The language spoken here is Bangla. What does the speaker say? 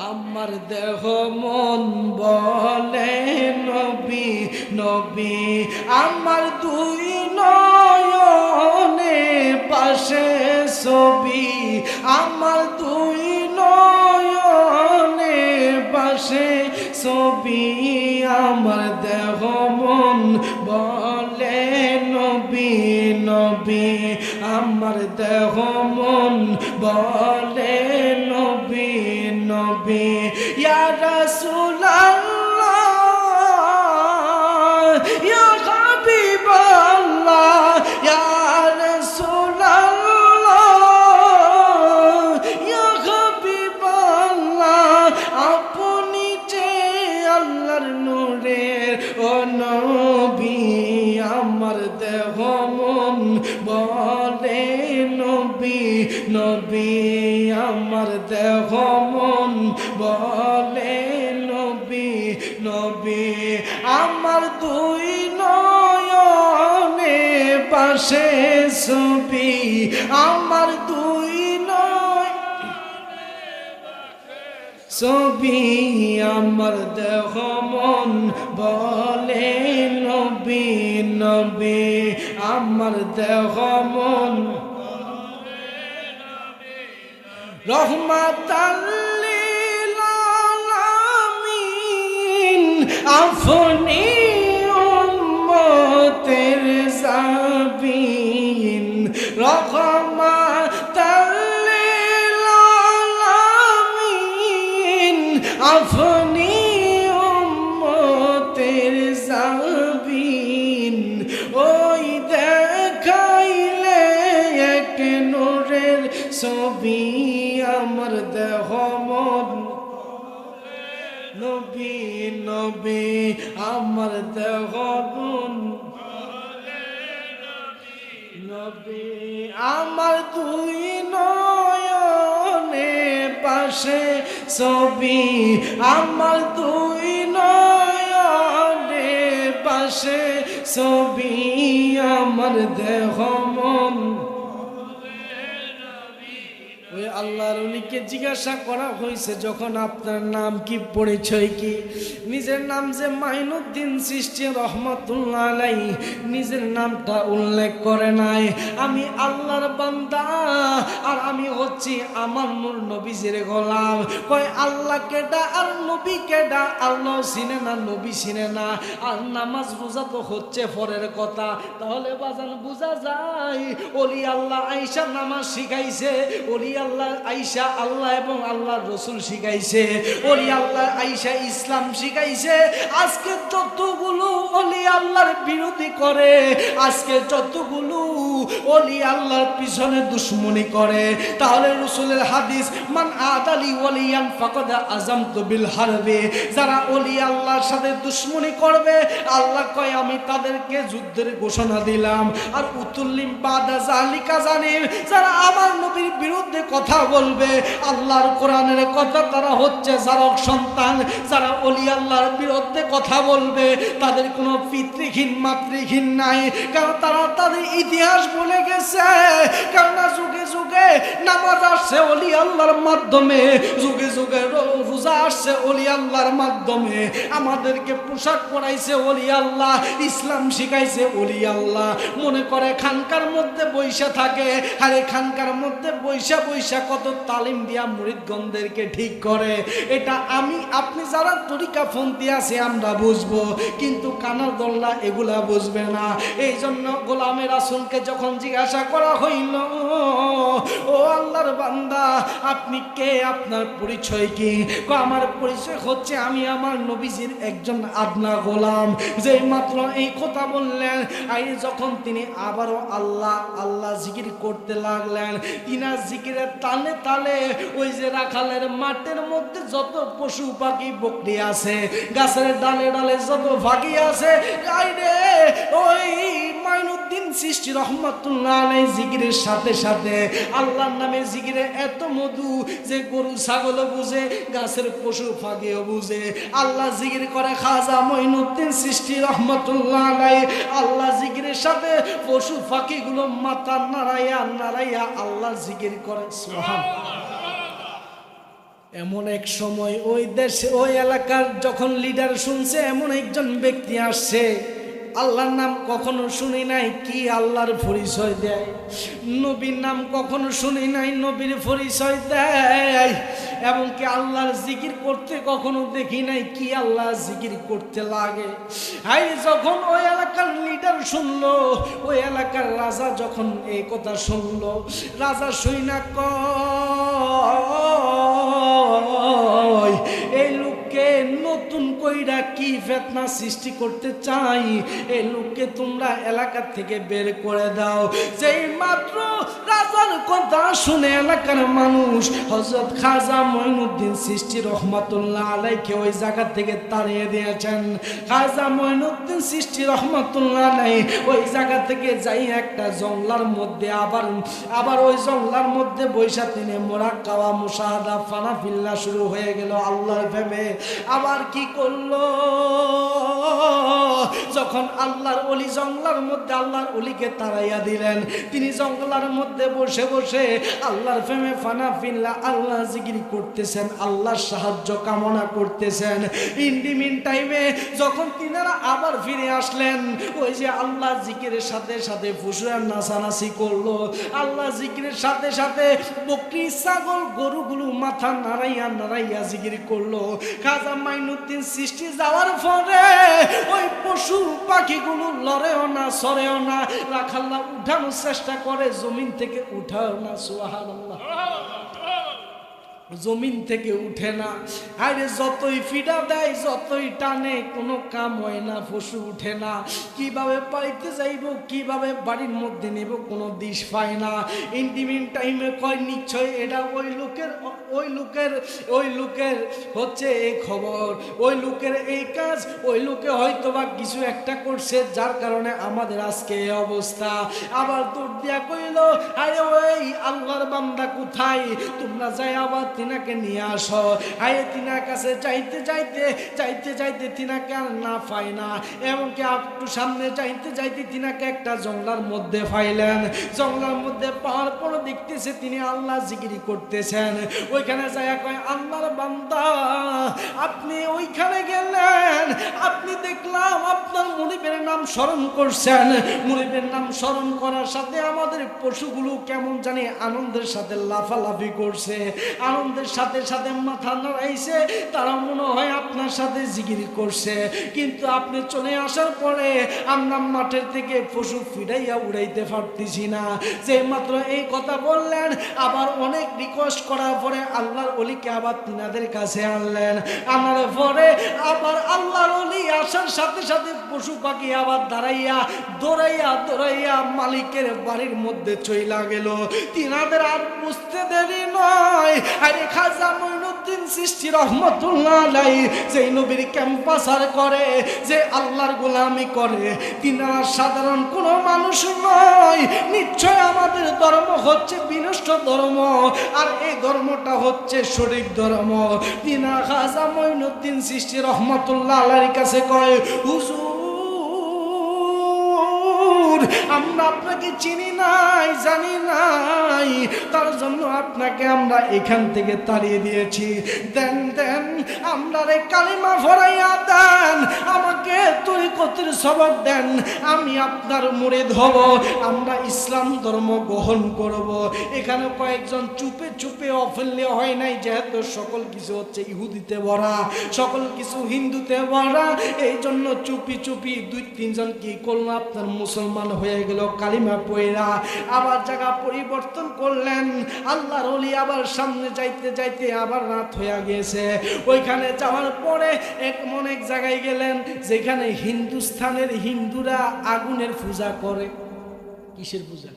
আমার দেহ মন বলে নবী নবী, আমার দুই নয়নে পাশে ছবি, আমার দুই নয়নে পাশে ছবি, আমার দেহ মন বলে নবী নবী, আমার দেহ মন বলে নবী নবী। ইয়া রাসূলুল্লাহ ইয়া হাবিবাল্লাহ ইয়া রাসূলুল্লাহ ইয়া হাবিবাল্লাহ, আপনি যে আল্লাহর নূরের ও নবী, আমার দেহ মন বলে নবী নবী, আমার দেহ মন বলে নবী নবী, আমার দুই নয়নে পাশে ছবি, আমার দুই ছবি, আমার দেহ মন বলে নবী নবী, আমার দেহ মন রহমাতাল লিল আলামিন, আপনি উম্মতের জাবিন, রহমাতাল লিল আলামিন, আপনি উম্মতের জাবিন, ওই দেখাইলে এক নূরের ছবি, আমার দেহ মন নবী নবী, আমার দেহ মন নবী, আমার দুই নয়নে পাশে ছবি, আমার দুই নয়নে পাশে ছবি, আমার দেহ মন। ওই আল্লাহর ওলিকে জিজ্ঞাসা করা হয়েছে, যখন আপনার নাম কি, পরিচয় কি? নিজের নাম যে মাইনুদ্দিন চিশতি রহমাতুল্লাহ আলাইহি, নিজের নামটা উল্লেখ করে নাই। আমি আল্লাহর বান্দা আর আমি হচ্ছি আমার নূর নবীজির গোলাম। কয় আল্লাহ কেডা আর নবী কেডা? আল্লাহ চিনে না, নবী চিনে না, আর নামাজ রোজা তো হচ্ছে পরের কথা। তাহলে বাজান বোঝা যায় ওলি আল্লাহ আয়েশা নামাজ শিখাইছে, ওলি আল্লাহ আয়েশা আল্লাহ এবং আল্লাহর রাসূল শিখাইছে, ওলি আল্লাহ আয়েশা ইসলাম শিখাইছে। আজকে যতগুলো ওলি আল্লাহর বিরোধী করে, আজকে যতগুলো ওলি আল্লাহর পিছনে দুশমনি করে, তাহলে রাসূলের হাদিস মান আদালি ওলিয়ান ফাকাদ আযামতু বিল হারবে, যারা ওলি আল্লাহর সাথে দুশমনি করবে আল্লাহ কয় আমি তাদেরকে যুদ্ধের ঘোষণা দিলাম। আর উতুল্লিম বাদা জালিকা জানিম, যারা আমার নবীর বিরুদ্ধে কথা বলবে, আল্লাহর কোরআনের কথা, তারা হচ্ছে জারক সন্তান। যারা ওলি আল্লাহর বিরুদ্ধে কথা বলবে তাদের কোনো পিতৃহীন মাতৃহীন নাই, কারণ তারা তাদের ইতিহাস বলে গেছে। কেননা যুগে যুগে নামাজ আসছে ওলি আল্লাহর মাধ্যমে, যুগে যুগে রোজা আসছে ওলি আল্লাহর মাধ্যমে, আমাদেরকে পোশাক পরাইছে ওলি আল্লাহ, ইসলাম শিখাইছে ওলি আল্লাহ। মনে করে খানকার মধ্যে বৈশা থাকে, আরে খানকার মধ্যে বৈশা বৈশা কত তালিম দিয়া মুরিদগণদেরকে ঠিক করে। এটা আমি আপনি যারা তরিকা ফন্তি আছে আমরা বুঝবো, কিন্তু কানার দল্লা এগুলা বুঝবে না। এই জন্য গোলামে রাসূলকে যখন জিজ্ঞাসা করা হইল, ও আল্লাহর বান্দা আপনি কে, আপনার পরিচয় কি? আমার পরিচয় হচ্ছে আমি আমার নবীজির একজন আদনা গোলাম। যে মাত্র এই কথা বললেন, আই যখন তিনি আবারও আল্লাহ আল্লাহ জিকির করতে লাগলেন, তিনার জিকিরের তালে তালে ওই যে রাখালের মাঠের মধ্যে যত পশু পাখি বকরি আছে, গাছের ডালে ডালে যত পাখি আছে, ওই মাইনুদ্দিন চিশতি রহমাতুল্লাহ আলাইহি জিকিরের সাথে সাথে আল্লাহর নামে জিকিরে এত মধু যে গরু ছাগলও বুঝে, গাছের পশু পাখিও বুঝে। আল্লাহ জিকির করে খাজা মাইনুদ্দিন চিশতি রহমাতুল্লাহ আলাইহি, আল্লাহ জিকিরের সাথে পশু পাখিগুলো মাথা নাড়াইয়া নাড়াইয়া আল্লাহ জিকির করে। সুবহানাল্লাহ। এমন এক সময় ওই দেশে ওই এলাকার যখন লিডার শুনছে এমন একজন ব্যক্তি আসছে, আল্লাহর নাম কখনো শুনি নাই, কি আল্লাহর পরিচয় দেয়, নবীর নাম কখনো শুনি নাই, নবীর পরিচয় দেয়, এবং কি আল্লাহর জিকির করতে কখনো দেখি নাই, কি আল্লাহ জিকির করতে লাগে। হাই যখন ওই এলাকার লিডার শুনলো, ওই এলাকার রাজা যখন এই কথা শুনলো, রাজা শুইনা কয় এই লোককে নতুন কইরা কি ফিতনা সৃষ্টি করতে চাই, এই লোককে তোমরা এলাকা থেকে বের করে দাও। যেই মাত্র রাজার কথা শুনে এলাকার মানুষ হযরত খাজা মঈনুদ্দিন চিশতি রহমাতুল্লাহ আলাইহি ওই জায়গা থেকে তাড়িয়ে দিয়েছেন। খাজা মঈনুদ্দিন চিশতি রহমাতুল্লাহ আলাইহি ওই জায়গা থেকে যাই একটা জঙ্গলার মধ্যে আবার ওই জঙ্গলার মধ্যে বৈশা তিনি মুরাক্কাবা মুশাহাদা ফানাফিল্লাহ শুরু হয়ে গেল আল্লাহর প্রেমে। আবার কি করলো, যখন আল্লাহর ওলি জঙ্গলার মধ্যে আল্লাহর ওলিকে তাড়াইয়া দিলেন, তিনি জঙ্গলার মধ্যে বসে বসে আল্লাহর প্রেমে ফানাফিল্লাহ আল্লাহ জিকির করতেছেন, আল্লাহর সাহায্য কামনা করতেছেন। ইন্ডিমিন টাইমে যখন তিনারা আবার ফিরে আসলেন, ওই যে আল্লাহ জিকিরের সাথে সাথে ফুসুয়ার নাচানাচি করলো, আল্লাহ জিকিরের সাথে সাথে বকরি ছাগল গরুগুলো মাথা নাড়াইয়া নাড়াইয়া জিকির করলো। খাজা মঈনুদ্দিন চিশতি যাওয়ার পরে ওই পশু পাখিগুলো লড়েও না সরেও না, রাখাল্লাহ উঠানোর চেষ্টা করে, জমিন থেকে উঠাও না, সুবহানাল্লাহ, জমিন থেকে উঠে না। আরে যতই ফিডা দেয় যতই টানে কোনো কাম হয় না, পশু উঠে না। কিভাবে বাড়িতে যাইব, কিভাবে বাড়ির মধ্যে নেব, কোনো দিশ পায় না। ইন্টিমিন টাইমে কয় নিশ্চয় এটা ওই লোকের হচ্ছে এই খবর, ওই লোকের এই কাজ, ওই লোকে হয়তো বা কিছু একটা করছে যার কারণে আমাদের আজকে এই অবস্থা। আবার দৌড় দিয়া কইল, আরে ওই আল্লাহর বান্দা কোথায়, তোমরা যাই আবার তিনাকে নিয়ে আসো। আরে তিনার কাছে যাইতে যাইতে তিনাকে আর না পাই না, এমনকি একটু সামনে যাইতে তিনাকে একটা জঙ্গলার মধ্যে পাইলেন। জঙ্গলার মধ্যে পাওয়ার পর দেখতেছে তিনি আল্লাহ জিকির করতেছেন। ওইখানে যাইয়া কয়, আল্লাহর বান্দা আপনি ওইখানে গেলেন, আপনি দেখলাম আপনার মুনিবের নাম স্মরণ করছেন, মুনিবের নাম স্মরণ করার সাথে আমাদের পশুগুলো কেমন জানি আনন্দের সাথে লাফালাফি করছে, আনন্দের সাথে সাথে মাথা নাড়াইছে, তারা মনে হয় আপনার সাথে জিকির করছে। কিন্তু আপনি চলে আসার পরে আমরা মাঠের থেকে পশু ফিরাইয়া উড়াইতে পারতেছি না। যে মাত্র এই কথা বললেন, আবার অনেক রিকোয়েস্ট করার পরে আল্লাহর ওলিকে আবার তিনাদের কাছে আনলেন। আনার পরে আবার আল্লাহর ওলি আসার সাথে সাথে পশু পাখি আবার দৌড়াইয়া মালিকের বাড়ির মধ্যে চইলা গেল। তিনাদের আর বুঝতে দেরি নয়, আরে খাজা মঈনুদ্দিন চিশতি রহমাতুল্লাহ আলাইহি যেই নবীর ক্যাম্পাসার করে, যে আল্লাহর গোলামি করে, তিনারা সাধারণ কোনো মানুষ নয়। নিশ্চয় আমাদের ধর্ম হচ্ছে বিনষ্ট ধর্ম, আর এই ধর্মটা হচ্ছে সঠিক ধর্ম। তিনা খাজা মঈনুদ্দিন চিশতি রহমাতুল্লাহ আলাইহির কাছে কয়, হুজুর আমরা আপনাকে চিনি নাই, জানি নাই, তার জন্য আপনাকে আমরা এখান থেকে তাড়িয়ে দিয়েছি। দেন আমরা রে কালিমা ভরাইয়া দেন, আমাকে তরিকতের সবক দেন, আমি আপনার মুরিদ হব, আমরা ইসলাম ধর্ম গ্রহণ করব। এখানে কয়েকজন চুপে অফেললে হয় নাই, যেহেতু সকল কিছু হচ্ছে ইহুদিতে ভরা, সকল কিছু হিন্দুতে ভরা, এই জন্য চুপি 2-3 জন কি করলো, আপনার মুসলমান হয়ে গেল কালিমা পয়রা। আবার জায়গা পরিবর্তন করলেন। আল্লাহর ওলি আবার সামনে যাইতে আবার রাত হয়ে গিয়েছে। ওইখানে যাওয়ার পরে এমন এক জায়গায় গেলেন যেখানে হিন্দুস্থানের হিন্দুরা আগুনের পূজা করে। কিসের পূজা?